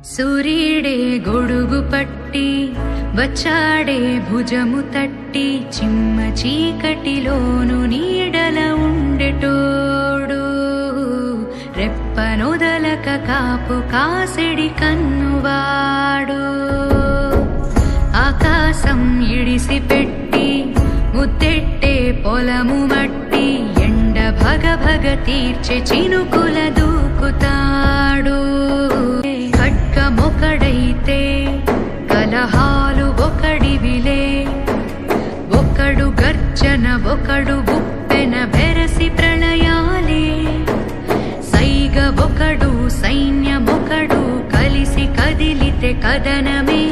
సూర్యుడే గొడుగు పట్టి వచ్చాడే భుజము తట్టి చిమ్మ చీకటిలోను నీడల ఉండెటోడు రెప్పనొదలక కాపు కాసెడి కన్నువాడు ఆకాశం ఇడిసి పెట్టి ముద్దెట్టే పొలము మట్టి ఎండ భగ భగ తీర్చే చినుకుల దూకుతాడు ఖడ్గమొకడైతే కలహాలు ఒకడివిలే ఒకడు గర్జన ఒకడు గుప్పెన బెరసి ప్రళయాలే సైగ ఒకడు సైన్యమొకడు కలిసి కదిలితే కదనమే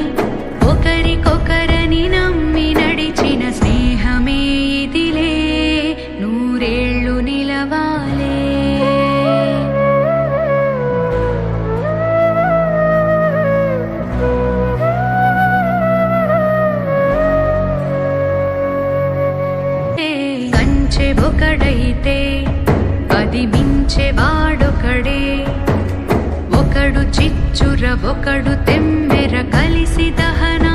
ఒకరికొకరని నమ్మి నడిచిన స్నేహమే ఇదిలే నూరేళ్లు నిలవాలే కంచె ఒకడైతే అది మించె వాడొకడే ఒకడు చిచ్చుర ఒకడు తెమ్మెర కలిసి దహన